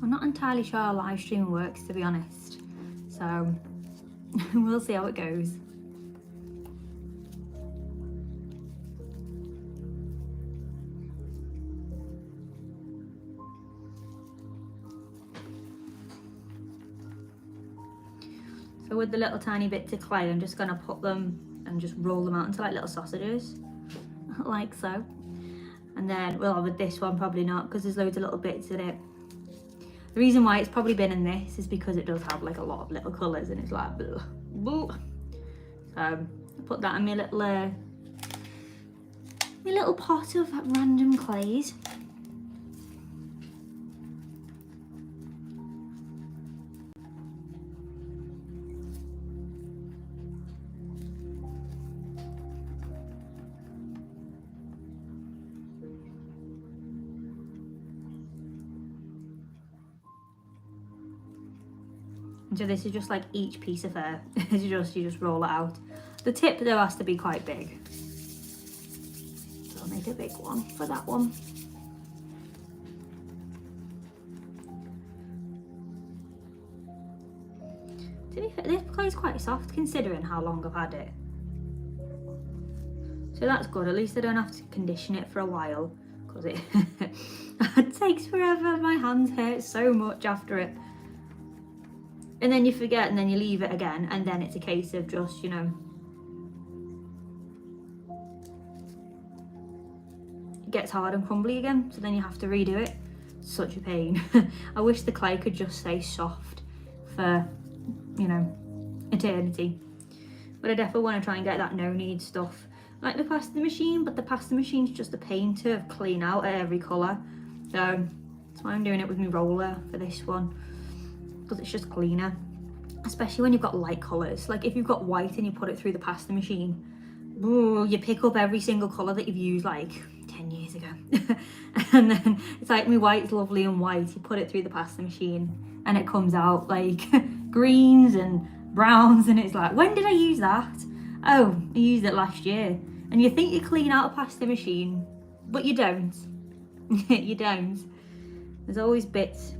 I'm not entirely sure how live streaming works, to be honest, so we'll see how it goes. So with the little tiny bits of clay, I'm just going to put them and just roll them out into like little sausages, like so. And then we'll have with this one, probably not, because there's loads of little bits in it. The reason why it's probably been in this is because it does have like a lot of little colours and it's like, bleh, bleh. So I'll put that in my little pot of random clays. So this is just like each piece of fur. you just roll it out. The tip though has to be quite big. So I'll make a big one for that one. To be fair, this clay is quite soft considering how long I've had it. So that's good, at least I don't have to condition it for a while, because it takes forever. My hands hurt so much after it. And then you forget and then you leave it again, and then it's a case of just, you know, it gets hard and crumbly again, so then you have to redo it. Such a pain. I wish the clay could just stay soft for, you know, eternity. But I definitely want to try and get that no-knead stuff like the pasta machine, but the pasta machine's just a pain to clean out at every colour. So that's why I'm doing it with my roller for this one, because it's just cleaner, especially when you've got light colours. Like if you've got white and you put it through the pasta machine, ooh, you pick up every single colour that you've used like 10 years ago. And then it's like, my white's lovely and white, you put it through the pasta machine and it comes out like greens and browns, and it's like, when did I use that? Oh, I used it last year. And you think you clean out a pasta machine, but you don't. You don't. There's always bits.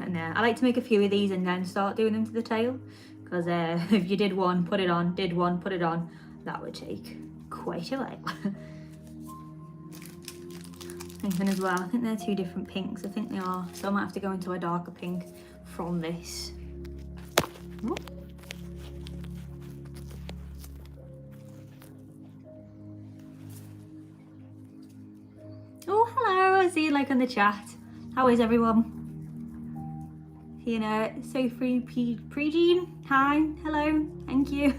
And I like to make a few of these and then start doing them to the tail, because if you did one, put it on, did one, put it on, that would take quite a while. Thinking as well, I think they're two different pinks, I think they are, so I might have to go into a darker pink from this. Ooh. Oh, hello, I see you like on the chat. How is everyone? You know, Sophie Pregene, hi, hello, thank you.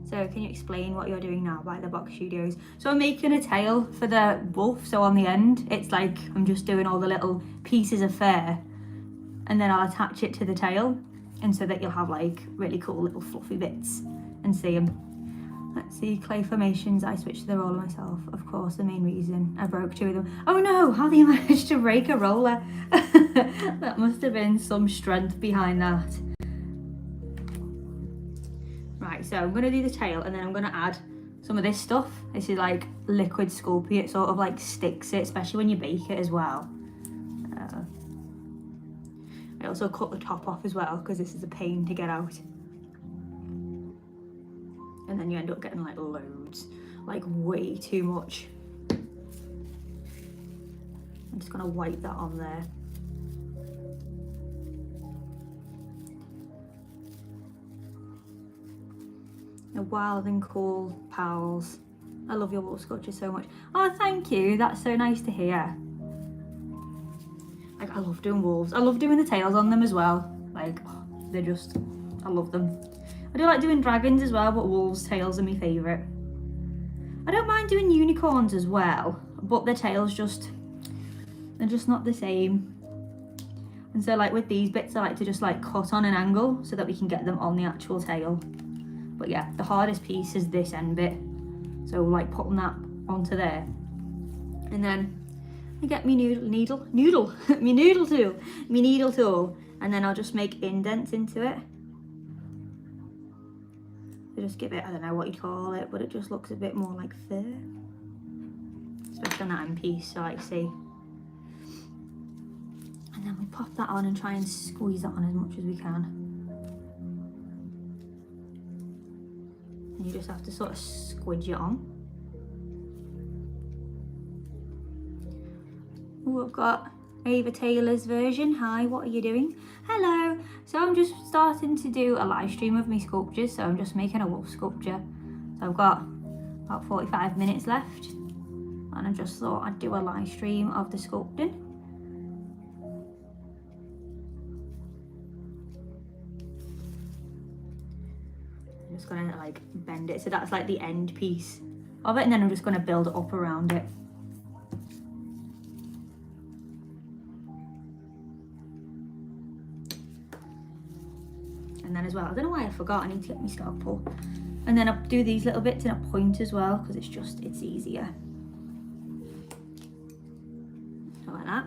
So can you explain what you're doing now by the Box Studios? So I'm making a tail for the wolf, so on the end, it's like I'm just doing all the little pieces of fur, and then I'll attach it to the tail, and so that you'll have like really cool little fluffy bits and see them. Let's see, clay formations, I switched to the roller myself. Of course, the main reason I broke two of them. Oh no, how do you manage to break a roller? That must have been some strength behind that. Right, so I'm gonna do the tail and then I'm gonna add some of this stuff. This is like liquid Sculpting, it sort of like sticks it, especially when you bake it as well. I also cut the top off as well, because this is a pain to get out. And then you end up getting like loads, like way too much. I'm just gonna wipe that on there. A wild and cool pals. I love your wolf sculpture so much. Oh, thank you, that's so nice to hear. Like, I love doing wolves. I love doing the tails on them as well. Like, oh, they're just, I love them. I do like doing dragons as well, but wolves' tails are my favourite. I don't mind doing unicorns as well, but their tails just, they're just not the same. And so like with these bits, I like to just like cut on an angle so that we can get them on the actual tail. But yeah, the hardest piece is this end bit. So like putting that onto there. And then I get my needle tool, and then I'll just make indents into it. So just give it, I don't know what you'd call it, but it just looks a bit more like fur. Especially on that end piece, so like see. And then we pop that on and try and squeeze that on as much as we can. And you just have to sort of squidge it on. Oh, I've got Ava Taylor's version. Hi, what are you doing? Hello. So I'm just starting to do a live stream of my sculptures. So I'm just making a wolf sculpture. So I've got about 45 minutes left. And I just thought I'd do a live stream of the sculpting. I'm just gonna like bend it. So that's like the end piece of it. And then I'm just gonna build it up around it. And then as well, I don't know why I forgot, I need to get my scalpel. And then I'll do these little bits in a point as well, because it's easier. So like that.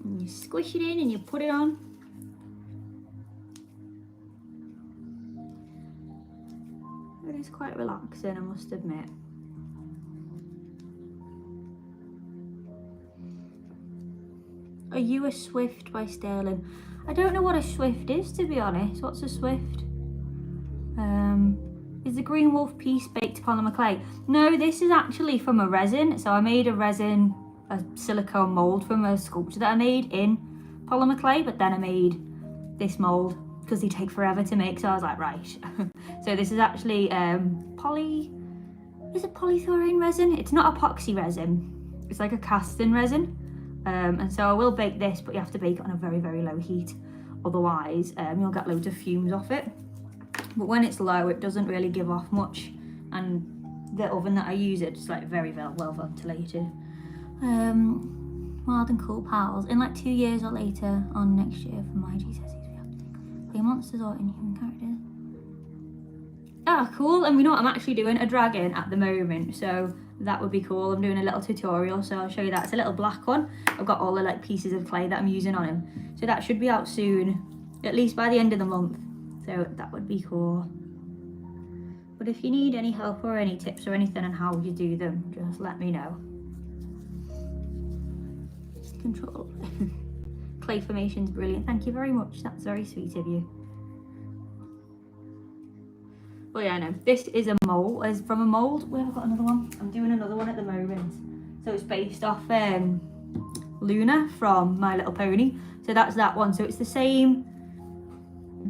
And you squish it in and you put it on. It is quite relaxing, I must admit. Are You a Swift by Sterling? I don't know what a Swift is, to be honest. What's a Swift? Is the Green Wolf piece baked polymer clay? No, this is actually from a resin. So I made a silicone mold from a sculpture that I made in polymer clay, but then I made this mold because they take forever to make. So I was like, right. So this is actually is it polythorane resin? It's not epoxy resin. It's like a casting resin. And so I will bake this, but you have to bake it on a very, very low heat. Otherwise, you'll get loads of fumes off it. But when it's low, it doesn't really give off much. And the oven that I use, it's like very, very well ventilated. Wild and Cool Pals. In like 2 years or later on next year for my GCSEs, we have to play monsters or inhuman characters. Ah, cool. And you know what? I'm actually doing a dragon at the moment. So that would be cool. I'm doing a little tutorial, so I'll show you that. It's a little black one. I've got all the like pieces of clay that I'm using on him. So that should be out soon, at least by the end of the month. So that would be cool. But if you need any help or any tips or anything on how you do them, just let me know. Control. Clay formation's brilliant. Thank you very much. That's very sweet of you. Well, yeah, no, this is a mold. Is from a mold. Where have I got another one? I'm doing another one at the moment. So it's based off Luna from My Little Pony. So that's that one. So it's the same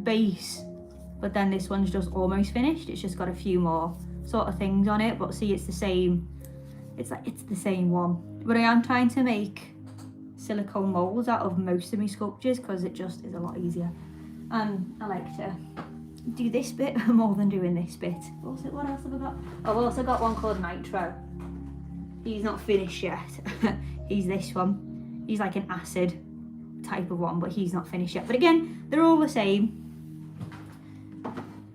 base, but then this one's just almost finished. It's just got a few more sort of things on it. But see, it's the same. It's the same one. But I am trying to make silicone molds out of most of my sculptures because it just is a lot easier. And I like to do this bit more than doing this bit. Also, what else have I got? I've also got one called Nitro. He's not finished yet. He's this one. He's like an acid type of one, but he's not finished yet. But again, they're all the same.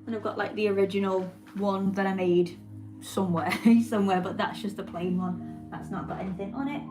And I've got like the original one that I made somewhere, but that's just a plain one. That's not got anything on it.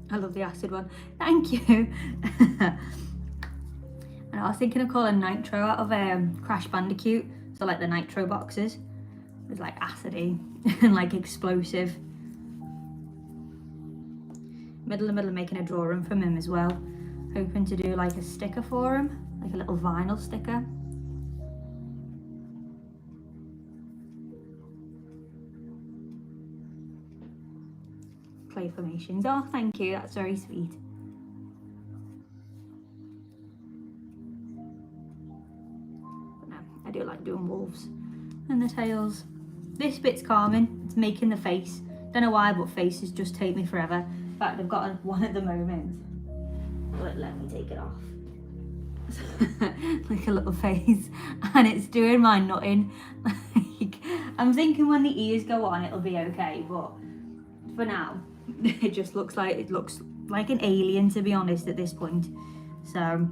I love the acid one. Thank you. And I was thinking of calling Nitro out of Crash Bandicoot. So like the Nitro boxes. It's like acidy and like explosive. Middle making a drawing from him as well. Hoping to do like a sticker for him. Like a little vinyl sticker. Clay formations. Oh, thank you. That's very sweet. But no, I do like doing wolves and the tails. This bit's calming. It's making the face. Don't know why, but faces just take me forever. In fact, I've got one at the moment. But let me take it off. like a little face, and it's doing my nutting. Like, I'm thinking when the ears go on it'll be okay, but for now it just looks like an alien, to be honest, at this point. So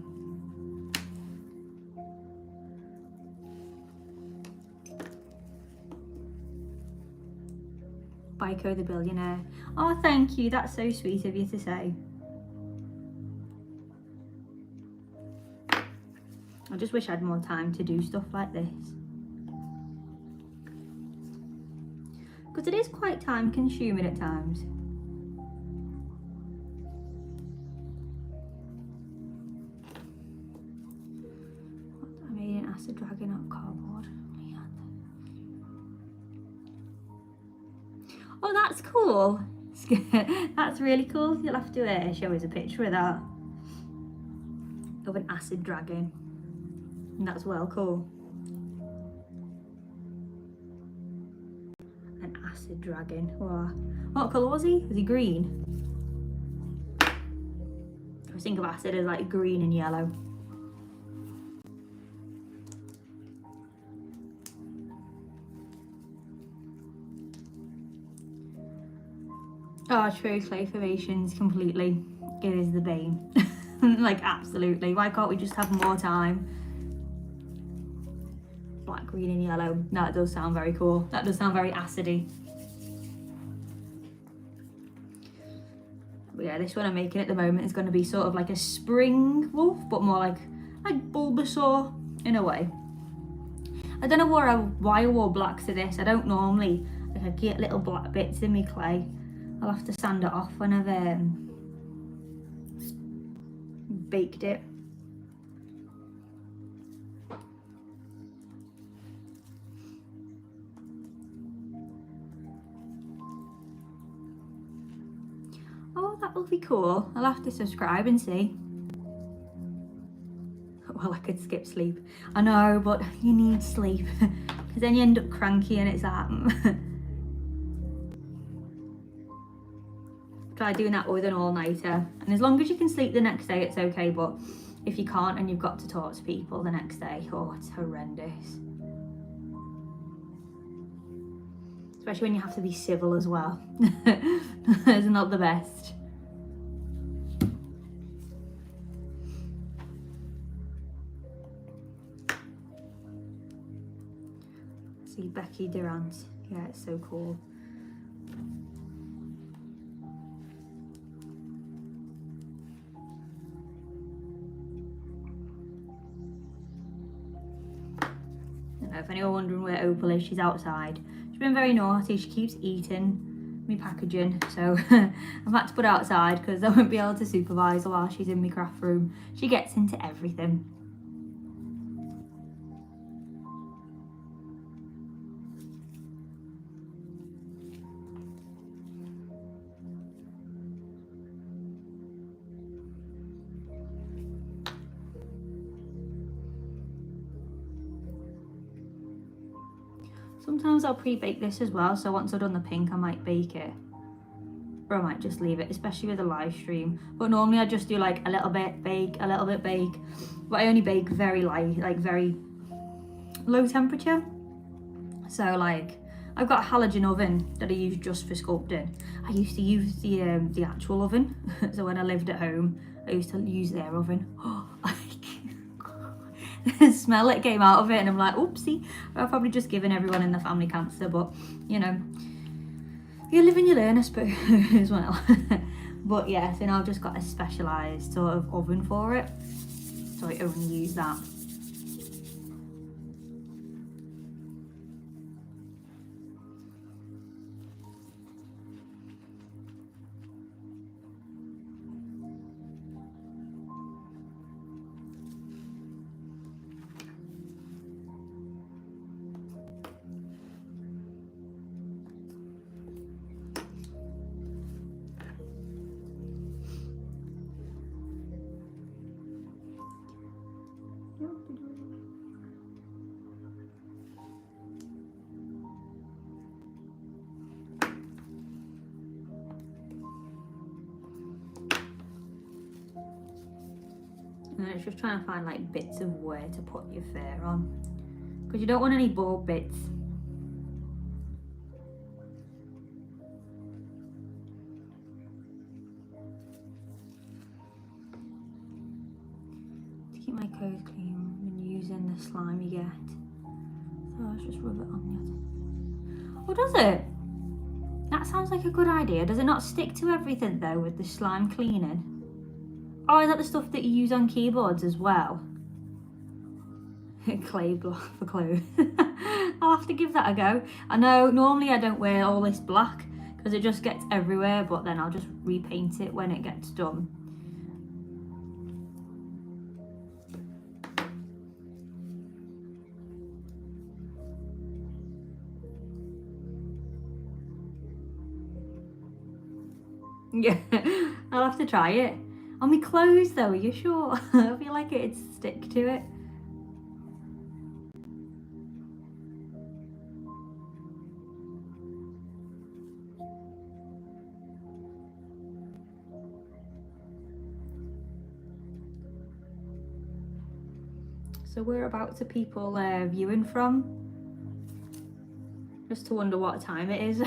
Biko the billionaire. Oh, thank you, that's so sweet of you to say. I just wish I had more time to do stuff like this, because it is quite time consuming at times. I made an acid dragon out of cardboard. Oh, that's cool. That's really cool. You'll have to show us a picture of that, of an acid dragon. And that's well cool. An acid dragon. Wow. What colour was he? Was he green? I always think of acid as like green and yellow. Oh, true, clay formations completely. It is the bane. Like, absolutely. Why can't we just have more time? Black, green and yellow. That does sound very cool. That does sound very acidy. But yeah, this one I'm making at the moment is going to be sort of like a spring wolf, but more like Bulbasaur in a way. I don't know why I wore black to this. I don't normally. Like, I get little black bits in my clay. I'll have to sand it off when I've baked it. Oh, that will be cool. I'll have to subscribe and see. Well, I could skip sleep. I know, but you need sleep, because then you end up cranky and it's like... Try doing that with an all-nighter, and as long as you can sleep the next day it's okay, but if you can't and you've got to talk to people the next day, oh, it's horrendous. Especially when you have to be civil as well. It's not the best. See Becky Durant. Yeah, it's so cool. If anyone wondering where Opal is, she's outside. She's been very naughty. She keeps eating me packaging, so I've had to put her outside because I won't be able to supervise her while she's in my craft room. She gets into everything. Sometimes I'll pre-bake this as well, so once I've done the pink I might bake it, or I might just leave it, especially with a live stream. But normally I just do like a little bit bake, a little bit bake, but I only bake very light, like very low temperature. So like, I've got a halogen oven that I use just for sculpting. I used to use the actual oven, so when I lived at home I used to use their oven. The smell that came out of it, and I'm like, oopsie, I've probably just given everyone in the family cancer, but you know, you live and you learn, I suppose, as well. But yeah, so now I've just got a specialised sort of oven for it, so I only use that. And it's just trying to find like bits of where to put your fur on, because you don't want any bald bits. To keep my clothes clean, I've been using the slime you get. So let's just rub it on it. Oh, does it? That sounds like a good idea. Does it not stick to everything though with the slime cleaning? Oh, is that the stuff that you use on keyboards as well? Clay block for clothes. I'll have to give that a go. I know normally I don't wear all this black because it just gets everywhere, but then I'll just repaint it when it gets done. Yeah, I'll have to try it. On my clothes though, are you sure? I feel like it'd stick to it. So whereabouts are people viewing from? Just to wonder what time it is.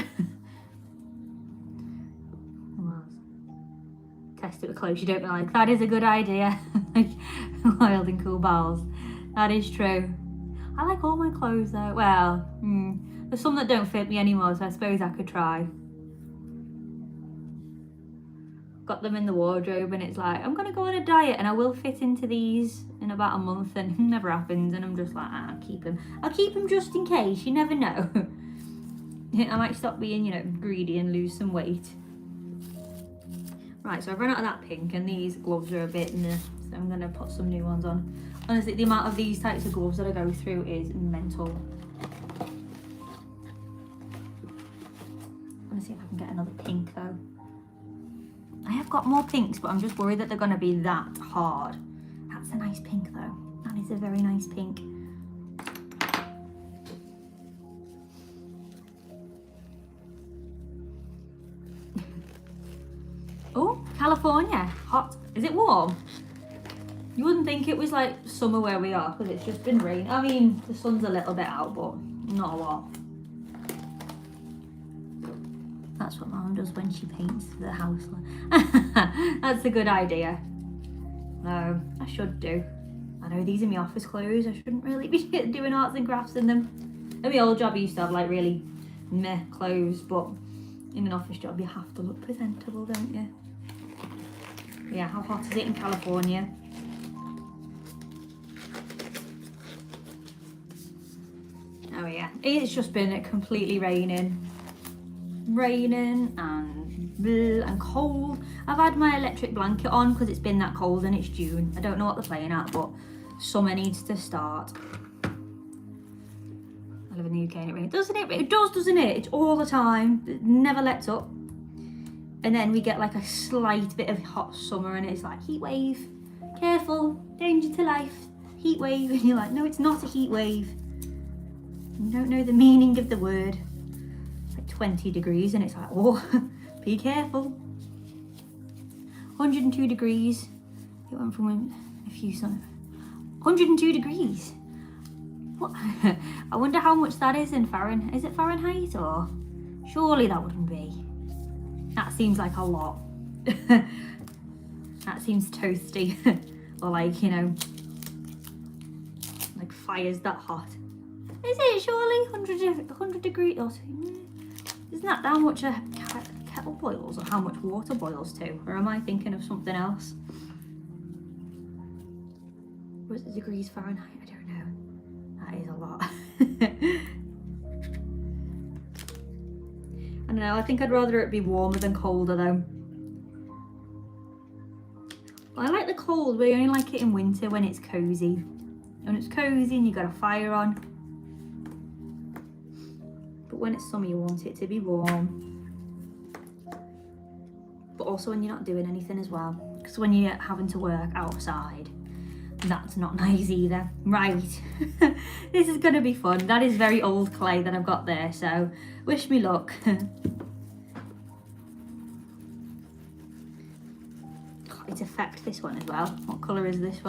Test it with clothes you don't like. That is a good idea. Wild and cool balls. That is true. I like all my clothes though. Well, there's some that don't fit me anymore, so I suppose I could try. Got them in the wardrobe and it's like, I'm gonna go on a diet and I will fit into these in about a month, and it never happens, and I'm just like, I'll keep them. I'll keep them just in case, you never know. I might stop being, you know, greedy and lose some weight. Right, so I've run out of that pink and these gloves are a bit meh, so I'm gonna put some new ones on. Honestly, the amount of these types of gloves that I go through is mental. I'm gonna see if I can get another pink though. I have got more pinks, but I'm just worried that they're gonna be that hard. That's a nice pink though. That is a very nice pink. Oh, California, hot. Is it warm? You wouldn't think it was like summer where we are because it's just been rain. I mean, the sun's a little bit out, but not a lot. That's what Mum does when she paints the house. That's a good idea. No, I should do. I know these are my office clothes. I shouldn't really be doing arts and crafts in them. In my old job, I used to have like really meh clothes, but in an office job, you have to look presentable, don't you? Yeah, how hot is it in California? Oh yeah, it's just been completely raining and cold. I've had my electric blanket on because it's been that cold and it's June. I don't know what they're playing at, but summer needs to start. I live in the UK and it rains, doesn't it? It does, doesn't it? It's all the time. It never lets up. And then we get like a slight bit of hot summer and it's like heat wave. Careful, danger to life, heat wave. And you're like, no, it's not a heat wave. You don't know the meaning of the word. It's like 20 degrees and it's like, oh, be careful. 102 degrees. It went from a few sun. 102 degrees. What? I wonder how much that is in Fahrenheit. Is it Fahrenheit or? Surely that wouldn't be. That seems like a lot. That seems toasty. Or like, you know, like fire's that hot. Is it surely 100 degrees? Or isn't that how much a kettle boils or how much water boils to? Or am I thinking of something else? Was it degrees Fahrenheit? I don't know. That is a lot. I don't know, I think I'd rather it be warmer than colder though. I like the cold, but I only like it in winter when it's cozy. When it's cozy and you've got a fire on. But when it's summer, you want it to be warm. But also when you're not doing anything as well. Because when you're having to work outside, that's not nice either. Right, this is going to be fun. That is very old clay that I've got there, so wish me luck. It's effect this one as well. What colour is this one?